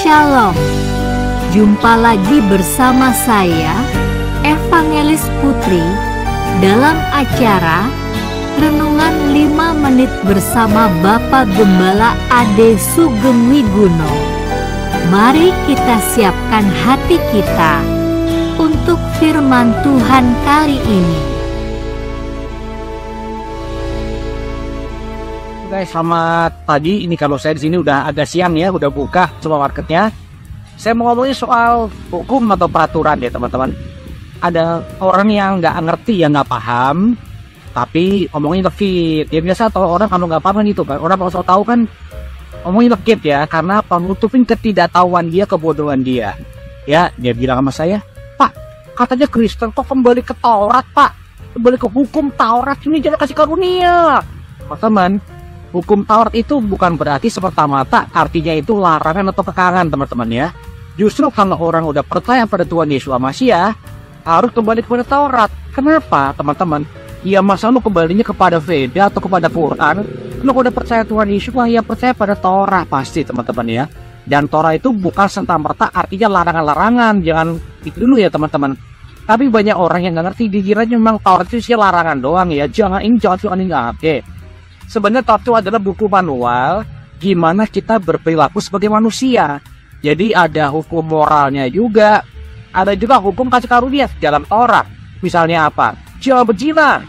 Shalom. Jumpa lagi bersama saya, Evangelis Putri, dalam acara Renungan 5 Menit bersama Bapak Gembala Ade Sugeng Wiguno. Mari kita siapkan hati kita untuk firman Tuhan kali ini. Guys, selamat pagi. Ini kalau saya di sini udah agak siang ya, udah buka supermarketnya. Saya mau ngomongin soal hukum atau peraturan ya teman-teman. Ada orang yang nggak ngerti, yang nggak paham, tapi ngomongin lekit. Ya biasa kalau orang kalau nggak paham kan gitu kan. Orang kalau tahu kan ngomongin lekit ya, karena penutupin ketidaktahuan dia, kebodohan dia. Ya, dia bilang sama saya, Pak, katanya Kristen kok kembali ke Taurat, Pak. Kembali ke hukum Taurat, ini jangan kasih karunia. Teman-teman, hukum Taurat itu bukan berarti semerta-merta artinya itu larangan atau kekangan teman-teman ya. Justru kalau orang udah percaya pada Tuhan Yesus Masiah, harus kembali kepada Taurat. Kenapa teman-teman? Ya masa lu kembalinya kepada Veda atau kepada Quran? Lu udah percaya Tuhan Yesus, wah ya percaya pada Taurat pasti teman-teman ya. Dan Taurat itu bukan serta-merta artinya larangan-larangan. Jangan itu dulu ya teman-teman. Tapi banyak orang yang nggak ngerti, dikiranya memang Taurat itu sih larangan doang ya. Jangan ini, jangan ini, nggak oke. Sebenarnya Taurat itu adalah buku manual gimana kita berperilaku sebagai manusia. Jadi ada hukum moralnya juga, ada juga hukum kasih karunia dalam Taurat. Misalnya apa? Jangan berzina.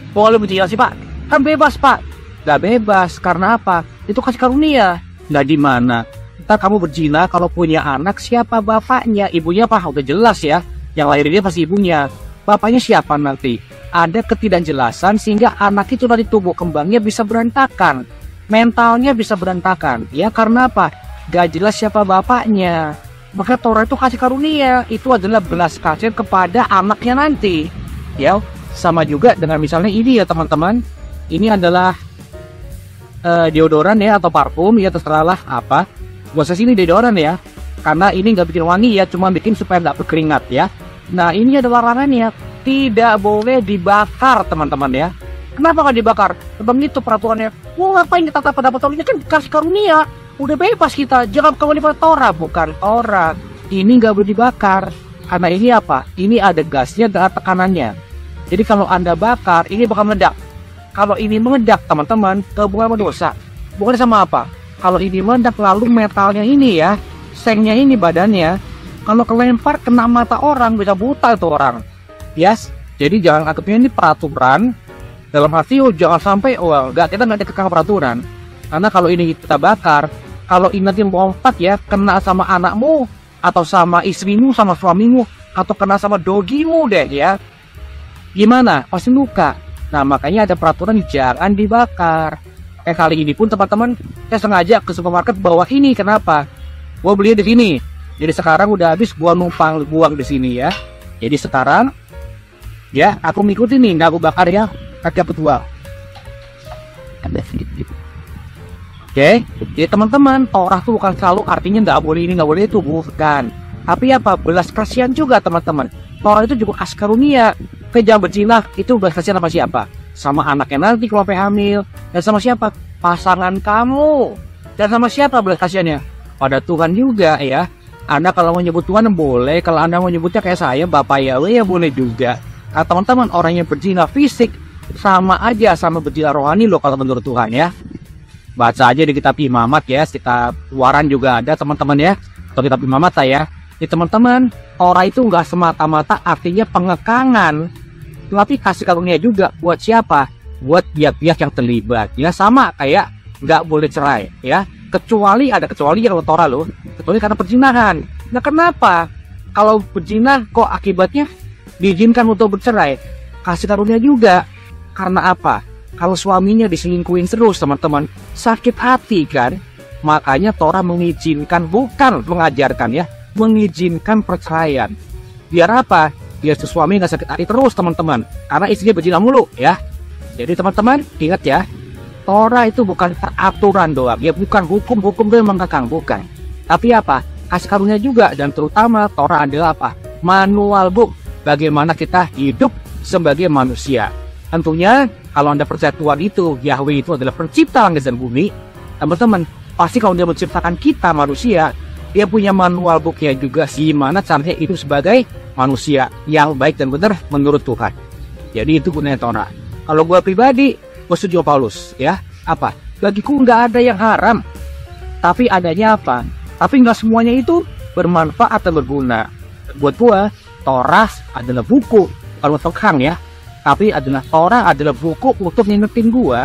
Boleh berzina sih Pak? Kan bebas Pak. Gak bebas, karena apa? Itu kasih karunia. Nah di mana? Ntar kamu berzina kalau punya anak, siapa bapaknya? Ibunya apa? Udah jelas ya. Yang lahirin dia pasti ibunya. Bapaknya siapa nanti? Ada ketidakjelasan sehingga anak itu dari tumbuh kembangnya bisa berantakan, mentalnya bisa berantakan ya, karena apa? Gak jelas siapa bapaknya. Maka Taurat itu kasih karunia, itu adalah belas kasihan kepada anaknya nanti ya. Sama juga dengan misalnya ini ya teman-teman, ini adalah deodoran ya atau parfum ya, terserahlah apa. Gua sini deodoran ya, karena ini nggak bikin wangi ya, cuma bikin supaya nggak berkeringat ya. Nah ini adalah larangannya, tidak boleh dibakar teman-teman ya. Kenapa nggak dibakar? Sebab itu peraturannya. Wah ngapain kita pada ini kan kasih karunia, udah bebas kita, jangan kembali pada Taurat. Bukan Taurat, ini nggak boleh dibakar karena ini apa? Ini ada gasnya dan tekanannya. Jadi kalau anda bakar ini bakal meledak. Kalau ini meledak teman-teman, hubungan dosa. Bukan sama apa? Kalau ini meledak lalu metalnya ini ya, sengnya ini badannya, kalau kelempar kena mata orang bisa buta itu orang. Yes, jadi jangan anggapnya ini peraturan dalam arti jangan sampai kita nggak kekang peraturan. Karena kalau ini kita bakar, kalau ini nanti lompat ya kena sama anakmu atau sama istrimu, sama suamimu, atau kena sama dogimu deh ya, gimana? Pasti luka. Nah makanya ada peraturan jangan dibakar. Kali ini pun teman-teman, saya sengaja ke supermarket bawa ini. Kenapa? Gua beli di sini. Jadi sekarang udah habis, gua numpang buang di sini ya. Jadi sekarang ya, aku ngikutin nih, nggak aku bakar ya, kaki aku jual. Oke, jadi teman-teman, Taurat itu bukan selalu artinya nggak boleh ini, nggak boleh itu, bukan. Tapi apa, belas kasihan juga teman-teman. Taurat itu juga kasih karunia. Jangan berzina, itu belas kasihan sama siapa? Sama anaknya nanti kalau hamil. Dan sama siapa? Pasangan kamu. Dan sama siapa belas kasihannya? Pada Tuhan juga ya. Anda kalau mau nyebut Tuhan boleh, kalau Anda mau nyebutnya kayak saya, Bapak Yahweh ya boleh juga. Nah, teman-teman, orang yang berzina fisik sama aja sama berzina rohani loh kalau menurut Tuhan ya. Baca aja di kitab Imamat ya, kitab Keluaran juga ada teman-teman ya, atau kitab Imamat saya. Jadi teman-teman, Taurat itu nggak semata-mata artinya pengekangan, tapi kasih karunia juga buat siapa? Buat pihak-pihak yang terlibat ya, sama kayak nggak boleh cerai ya, kecuali ada kecuali yang Taurat loh, kecuali karena perzinahan. Nah kenapa? Kalau berzina kok akibatnya diizinkan untuk bercerai? Kasih karunia juga. Karena apa? Kalau suaminya diselingkuhin terus teman-teman, sakit hati kan? Makanya Taurat mengizinkan, bukan mengajarkan ya, mengizinkan perceraian. Biar apa? Biar si suami nggak sakit hati terus teman-teman, karena istrinya berzina mulu ya. Jadi teman-teman ingat ya, Taurat itu bukan peraturan doang ya, bukan hukum-hukum yang mengekang, bukan. Tapi apa? Kasih karunia juga. Dan terutama Taurat adalah apa? Manual book bagaimana kita hidup sebagai manusia. Tentunya kalau Anda percaya Tuhan itu, Yahweh itu adalah pencipta langit dan bumi, teman-teman, pasti kalau Dia menciptakan kita manusia, dia punya manual booknya juga gimana caranya hidup sebagai manusia yang baik dan benar menurut Tuhan. Jadi itu gunanya Torah. Kalau gue pribadi, gue setuju Paulus ya. Apa? Bagiku nggak ada yang haram, tapi adanya apa? Tapi nggak semuanya itu bermanfaat dan berguna. Buat gue, Torah adalah buku, kalau Tuhan ya. Tapi Torah adalah buku untuk ngingetin gue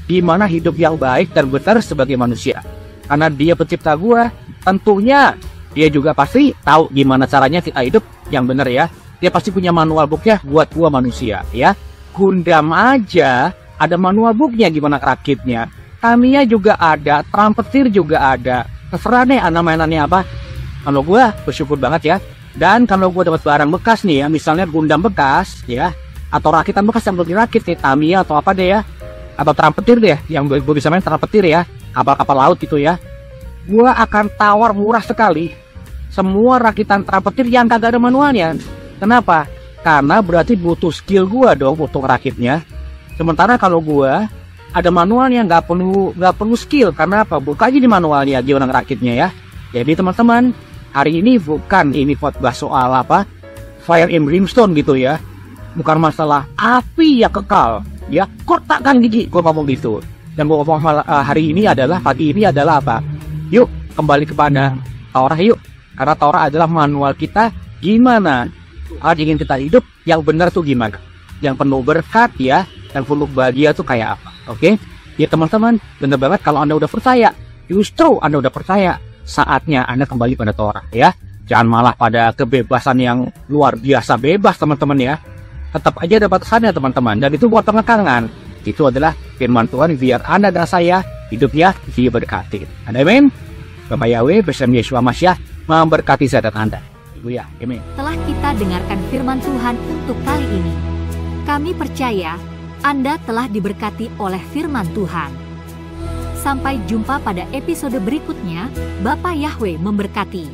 gimana hidup yang baik dan benar sebagai manusia. Karena dia pencipta gue, tentunya dia juga pasti tahu gimana caranya kita hidup yang benar ya. Dia pasti punya manual booknya buat gua manusia ya. Gundam aja ada manual booknya gimana rakitnya. Tamiya juga ada, Trumpeter juga ada. Terserah deh mainannya apa. Kalau gua bersyukur banget ya. Dan kalau gua dapat barang bekas nih ya, misalnya Gundam bekas ya, atau rakitan bekas yang belum dirakit nih, Tamiya atau apa deh ya, atau Trumpeter deh yang gua bisa main Trumpeter ya, kapal-kapal laut gitu ya. Gua akan tawar murah sekali semua rakitan Trumpeter yang kagak ada manualnya. Kenapa? Karena berarti butuh skill gua dong untuk rakitnya. Sementara kalau gua ada manualnya nggak perlu skill. Karena apa? Buka aja di manualnya gimana ngerakitnya ya. Jadi teman-teman, hari ini bukan ini khotbah soal apa fire and brimstone gitu ya. Bukan masalah api yang kekal ya. Kotakkan gigi gua ngomong gitu. Dan gua ngomong hari ini adalah pagi ini adalah apa? Yuk kembali kepada Torah yuk. Karena Torah adalah manual kita gimana ingin kita hidup yang benar tuh gimana, yang penuh berkat ya, dan penuh bahagia tuh kayak apa. Oke? Ya teman-teman, benar banget kalau Anda udah percaya, justru Anda udah percaya, saatnya Anda kembali pada Torah ya. Jangan malah pada kebebasan yang luar biasa bebas teman-teman ya. Tetap aja ada batasannya teman-teman, dan itu buat pengekangan. Itu adalah firman Tuhan biar Anda dan saya hidupnya diberkati. Amin. Bapak Yahweh bersama Yeshua Mashiach memberkati saya dan Anda. Ya, amin. Telah kita dengarkan firman Tuhan untuk kali ini. Kami percaya Anda telah diberkati oleh firman Tuhan. Sampai jumpa pada episode berikutnya. Bapak Yahweh memberkati.